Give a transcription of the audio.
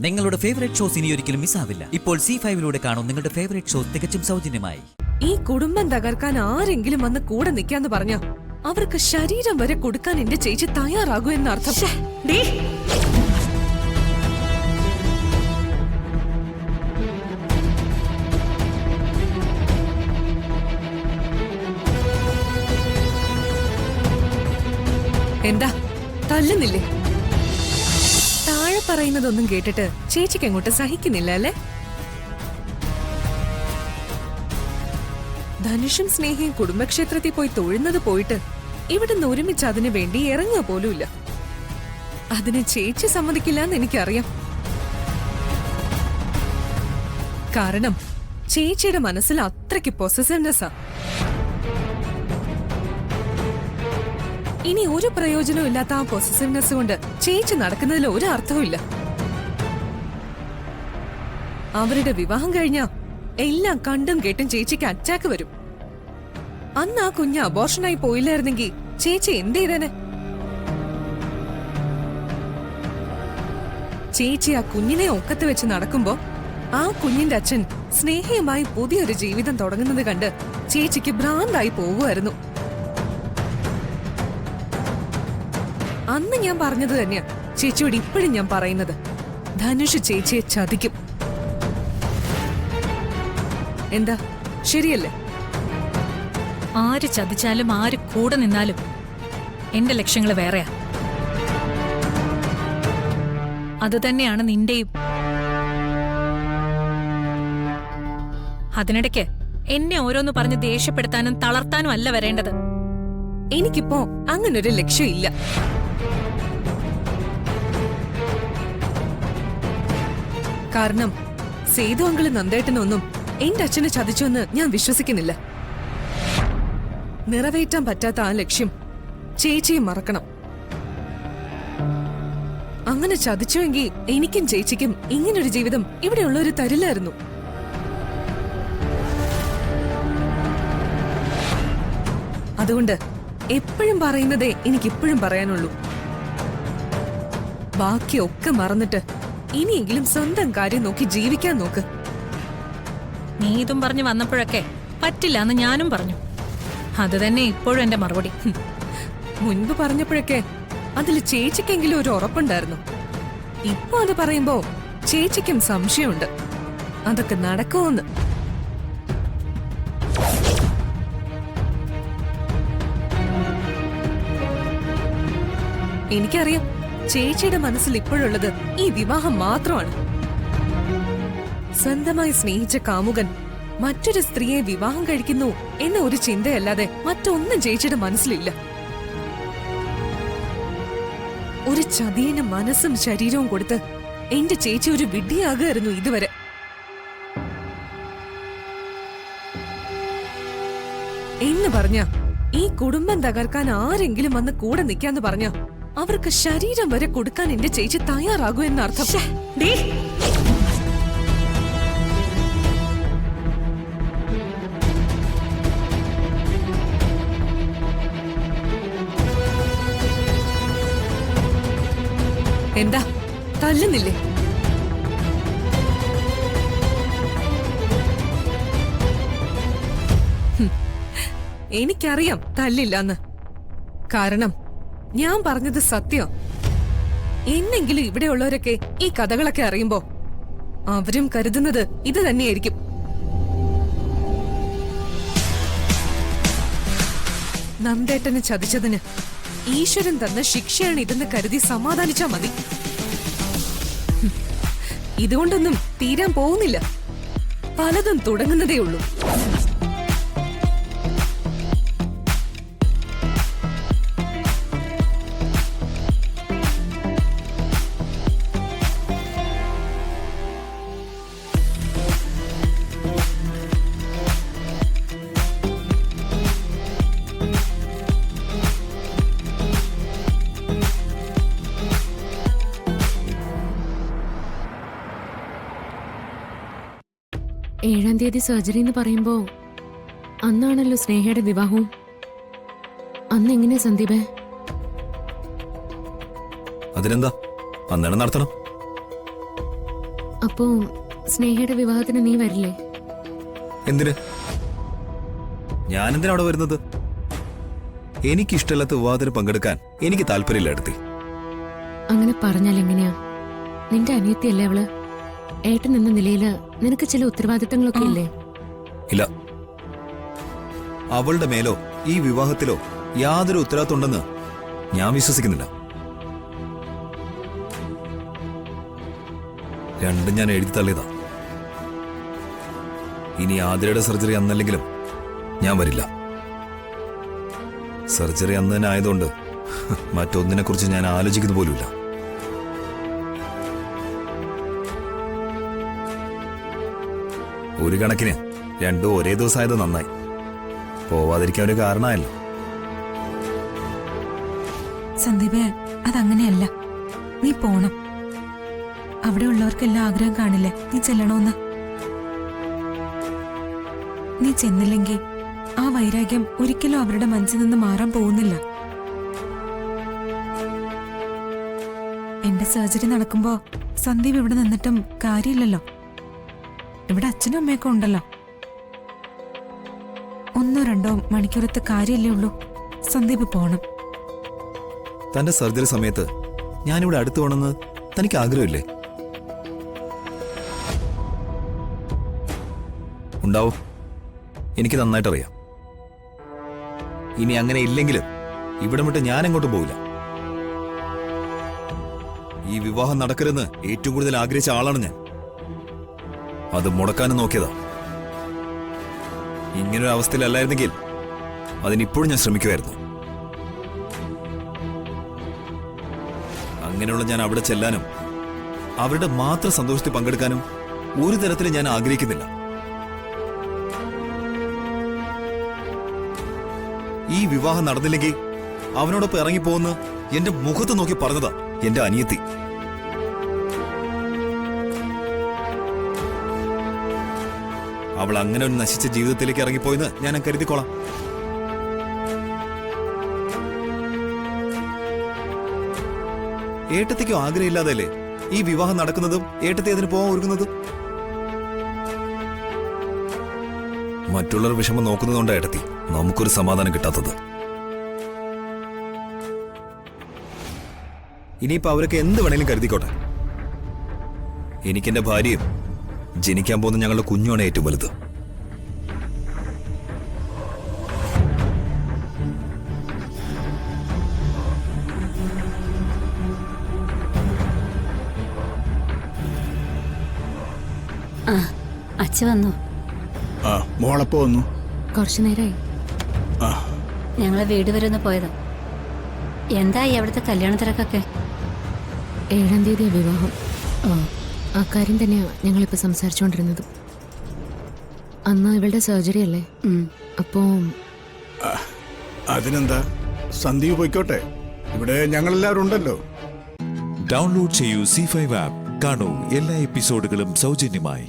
നിങ്ങളുടെ favourite shows ഇനി ഒരിക്കലും മിസ്സാവില്ല. ഇപ്പോൾ C5 കാണും നിങ്ങളുടെ ഫേവറേറ്റ് ഷോസ് തികച്ചും സൗജന്യമായി. ഈ കുടുംബം തകർക്കാൻ ആരെങ്കിലും വന്ന് കൂടെ നിൽക്കാന്ന് പറഞ്ഞ അവർക്ക് ശരീരം വരെ കൊടുക്കാൻ എന്റെ ചേച്ചി തയ്യാറാകൂ എന്നർത്ഥം. എന്താ തല്ലുന്നില്ലേ? താഴെ പറയുന്നതൊന്നും കേട്ടിട്ട് ചേച്ചിക്ക് അങ്ങോട്ട് സഹിക്കുന്നില്ല അല്ലേ? ധനുഷും സ്നേഹയും കുടുംബക്ഷേത്രത്തിൽ പോയി തൊഴുന്നത് പോയിട്ട് ഇവിടുന്ന് ഒരുമിച്ച് അതിനു വേണ്ടി ഇറങ്ങുക പോലുമില്ല. അതിന് ചേച്ചി സമ്മതിക്കില്ല എന്ന് എനിക്കറിയാം. കാരണം ചേച്ചിയുടെ മനസ്സിൽ അത്രയ്ക്ക് പൊസസീവ്നെസ്സാ. ഇനി ഒരു പ്രയോജനവും ഇല്ലാത്ത ആ പൊസസീവ്നെസ് കൊണ്ട് ചേച്ചി നടക്കുന്നതിൽ ഒരു അർത്ഥവുമില്ല. അവരുടെ വിവാഹം കഴിഞ്ഞ എല്ലാം കണ്ടും കേട്ടും ചേച്ചിക്ക് അറ്റാക്ക് വരും. അന്ന് ആ കുഞ്ഞ് അബോർഷനായി പോയില്ലായിരുന്നെങ്കിൽ ചേച്ചി എന്ത് ചെയ്തേനെ? ചേച്ചി ആ കുഞ്ഞിനെ ഒക്കത്ത് വെച്ച് നടക്കുമ്പോ ആ കുഞ്ഞിന്റെ അച്ഛൻ സ്നേഹയുമായി പുതിയൊരു ജീവിതം തുടങ്ങുന്നത് കണ്ട് ചേച്ചിക്ക് ഭ്രാന്തായി പോകുമായിരുന്നു. അന്ന് ഞാൻ പറഞ്ഞത് തന്നെയാ ചേച്ചിയോട് ഇപ്പോഴും ഞാൻ പറയുന്നത്. ധനുഷ് ചേച്ചിയെ ചതിക്കും. എന്താ ശരിയല്ലേ? ആര് ചതിച്ചാലും ആര് കൂടെ നിന്നാലും എന്റെ ലക്ഷ്യങ്ങൾ വേറെയാ. അത് തന്നെയാണ് നിന്റെയും. അതിനിടയ്ക്ക് എന്നെ ഓരോന്ന് പറഞ്ഞ് ദേഷ്യപ്പെടുത്താനും തളർത്താനും അല്ല വരേണ്ടത്. എനിക്കിപ്പോ അങ്ങനൊരു ലക്ഷ്യമില്ല. കാരണം സേതു അങ്കിള് നന്ദേട്ടനൊന്നും എന്റെ അച്ഛനെ ചതിച്ചുവെന്ന് ഞാൻ വിശ്വസിക്കുന്നില്ല. നിറവേറ്റാൻ പറ്റാത്ത ആ ലക്ഷ്യം ചേച്ചിയെ മറക്കണം. അങ്ങനെ ചതിച്ചുവെങ്കിൽ എനിക്കും ചേച്ചിക്കും ഇങ്ങനൊരു ജീവിതം ഇവിടെയുള്ളവര് തരില്ലായിരുന്നു. അതുകൊണ്ട് എപ്പോഴും പറയുന്നതേ എനിക്കിപ്പോഴും പറയാനുള്ളൂ. ബാക്കിയൊക്കെ മറന്നിട്ട് ഇനിയെങ്കിലും സ്വന്തം കാര്യം നോക്കി ജീവിക്കാൻ നോക്ക്. നീ ഇതും പറഞ്ഞു വന്നപ്പോഴൊക്കെ പറ്റില്ല എന്ന് ഞാനും പറഞ്ഞു. അത് തന്നെ ഇപ്പോഴും എന്റെ മറുപടി. മുൻപ് പറഞ്ഞപ്പോഴൊക്കെ അതിൽ ചേച്ചിക്കെങ്കിലും ഒരു ഉറപ്പുണ്ടായിരുന്നു. ഇപ്പൊ അത് പറയുമ്പോ ചേച്ചിക്കും സംശയമുണ്ട് അതൊക്കെ നടക്കുമെന്ന്. എനിക്കറിയാം ചേച്ചിയുടെ മനസ്സിൽ ഇപ്പോഴുള്ളത് ഈ വിവാഹം മാത്രമാണ്. സ്വന്തമായി സ്നേഹിച്ച കാമുകൻ മറ്റൊരു സ്ത്രീയെ വിവാഹം കഴിക്കുന്നു എന്ന ഒരു ചിന്തയല്ലാതെ മറ്റൊന്നും ചേച്ചിയുടെ മനസ്സിലില്ല. ഒരു ചതിയന് മനസ്സും ശരീരവും കൊടുത്ത് എന്റെ ചേച്ചി ഒരു വിഡ്ഢിയാകുമായിരുന്നു ഇതുവരെ. എന്ന് പറഞ്ഞ ഈ കുടുംബം തകർക്കാൻ ആരെങ്കിലും വന്ന് കൂടെ നിൽക്കാന്ന് പറഞ്ഞ അവർക്ക് ശരീരം വരെ കൊടുക്കാൻ എന്റെ ചേച്ചി തയ്യാറാകൂ എന്നർത്ഥം. എന്താ തല്ലുന്നില്ലേ? എനിക്കറിയാം തല്ലില്ലാന്ന്. കാരണം ഞാൻ പറഞ്ഞത് സത്യം. എന്നെങ്കിലും ഇവിടെയുള്ളവരൊക്കെ ഈ കഥകളൊക്കെ അറിയുമ്പോ അവരും കരുതുന്നത് ഇത് തന്നെയായിരിക്കും. നന്ദേട്ടനെ ചതിച്ചതിന് ഈശ്വരൻ തന്ന ശിക്ഷയാണ് ഇതെന്ന് കരുതി സമാധാനിച്ചാ മതി. ഇതുകൊണ്ടൊന്നും തീരാൻ പോകുന്നില്ല. പലതും തുടങ്ങുന്നതേ ഉള്ളൂ. ഏഴാം തീയതി സർജറി എന്ന് പറയുമ്പോ അന്നാണല്ലോ സ്നേഹയുടെ വിവാഹവും. അന്ന് എങ്ങനെയാ സന്ദീപേ? അതിനെന്താ, അന്നേരം നടത്തണം. അപ്പോ സ്നേഹയുടെ വിവാഹത്തിന് നീ വരില്ലേ? എന്തിന്? ഞാനെന്തിനാ അവിടെ വരുന്നത്? എനിക്കിഷ്ടമില്ലാത്ത വിവാഹത്തിന് പങ്കെടുക്കാൻ എനിക്ക് താല്പര്യമില്ല എടുത്തി. അങ്ങനെ പറഞ്ഞാൽ എങ്ങനെയാ? നിന്റെ അനിയത്തിയല്ലേ അവള്? ഏട്ടൻ എന്ന നിലയില് നിനക്ക് ചില ഉത്തരവാദിത്തങ്ങളൊക്കെ ഇല്ലേ? ഇല്ല, അവളുടെ മേലോ ഈ വിവാഹത്തിലോ യാതൊരു ഉത്തരവാദിത്വം ഉണ്ടെന്ന് ഞാൻ വിശ്വസിക്കുന്നില്ല. രണ്ടും ഞാൻ എഴുതി തള്ളിയതാ. ഇനി ആതിരയുടെ സർജറി അന്നല്ലെങ്കിലും ഞാൻ വരില്ല. സർജറി അന്ന് തന്നെ ആയതുകൊണ്ട് മറ്റൊന്നിനെ കുറിച്ച് ഞാൻ ആലോചിക്കുന്ന പോലുമില്ല. ഒരു കണക്കിന് രണ്ടും ഒരേ ദിവസമായത് നന്നായി. പോവാതിരിക്കാൻ ഒരു കാരണമായല്ലോ. സന്ദീപേ, അതങ്ങനെയല്ല. നീ പോണം. അവിടെ ഉള്ളവർക്കെല്ലാം ആഗ്രഹം കാണില്ലേ നീ ചെല്ലണോന്ന്? നീ ചെന്നില്ലെങ്കിൽ ആ വൈരാഗ്യം ഒരിക്കലും അവരുടെ മനസ്സിൽ നിന്ന് മാറാൻ പോകുന്നില്ല. എന്റെ സർജറി നടക്കുമ്പോ സന്ദീപ് ഇവിടെ നിന്നിട്ടും കാര്യമില്ലല്ലോ. ഇവിടെ അച്ഛനും അമ്മയൊക്കെ ഉണ്ടല്ലോ. 1-2 മണിക്കൂറത്തെ കാര്യമല്ലേ ഉള്ളൂ. സന്ദീപ് പോണം. തന്റെ സർജറി സമയത്ത് ഞാനിവിടെ അടുത്ത് വേണമെന്ന് തനിക്ക് ആഗ്രഹമില്ലേ? ഉണ്ടാവും, എനിക്ക് നന്നായിട്ടറിയാം. ഇനി അങ്ങനെ ഇല്ലെങ്കിലും ഇവിടെ വിട്ട് ഞാൻ എങ്ങോട്ടും പോവില്ല. ഈ വിവാഹം നടക്കരുതെന്ന് ഏറ്റവും കൂടുതൽ ആഗ്രഹിച്ച ആളാണ് ഞാൻ. അത് മുടക്കാനും നോക്കിയതാ. ഇങ്ങനൊരു അവസ്ഥയിലല്ലായിരുന്നെങ്കിൽ അതിനിപ്പോഴും ഞാൻ ശ്രമിക്കുമായിരുന്നു. അങ്ങനെയുള്ള ഞാൻ അവിടെ ചെല്ലാനും അവരുടെ മാത്രം സന്തോഷത്തിൽ പങ്കെടുക്കാനും ഒരു തരത്തിലും ഞാൻ ആഗ്രഹിക്കുന്നില്ല. ഈ വിവാഹം നടന്നില്ലെങ്കിൽ അവനോടൊപ്പം ഇറങ്ങിപ്പോന്ന് എന്റെ മുഖത്ത് നോക്കി പറഞ്ഞതാ എന്റെ അനിയത്തി. അവൾ അങ്ങനെ ഒരു നശിച്ച ജീവിതത്തിലേക്ക് ഇറങ്ങിപ്പോയെന്ന് ഞാൻ കരുതിക്കോളാം. ഏട്ടത്തിക്കും ആഗ്രഹമില്ലാതല്ലേ ഈ വിവാഹം നടക്കുന്നതും ഏട്ടത്തി അതിന് പോകാൻ ഒരുങ്ങുന്നതും? മറ്റുള്ളവർ വിഷമം നോക്കുന്നതുകൊണ്ട് ഏട്ടത്തി നമുക്കൊരു സമാധാനം കിട്ടാത്തത്. ഇനിയിപ്പോ അവരൊക്കെ എന്ത് വേണേലും കരുതിക്കോട്ടെ. എനിക്കെന്റെ ഭാര്യയും ജനിക്കാൻ പോകുന്ന ഞങ്ങളുടെ കുഞ്ഞുമാണ് ഏറ്റവും വലുത്. അച്ഛ വന്നു. മോളപ്പോ വന്നു. കുറച്ചു നേരമായി. ഞങ്ങളെ വീട് വരെ ഒന്ന് പോയതാ. എന്തായി അവിടുത്തെ കല്യാണ തിരക്കൊക്കെ? 7-ാം തീയതി വിവാഹം. ആ കാര്യം തന്നെയാ ഞങ്ങളിപ്പോ സംസാരിച്ചുകൊണ്ടിരുന്നത്. അന്ന് ഇവളുടെ സർജറി അല്ലേ? അപ്പോ അതിനെന്താ, സന്ദീപ് പോയിക്കോട്ടെ. ഇവിടെ ഞങ്ങളെല്ലാവരും ഉണ്ടല്ലോ. ഡൗൺലോഡ് ചെയ്യൂ C5 ആപ്പ്. കാണൂ എല്ലാ എപ്പിസോഡുകളും സൗജന്യമായി.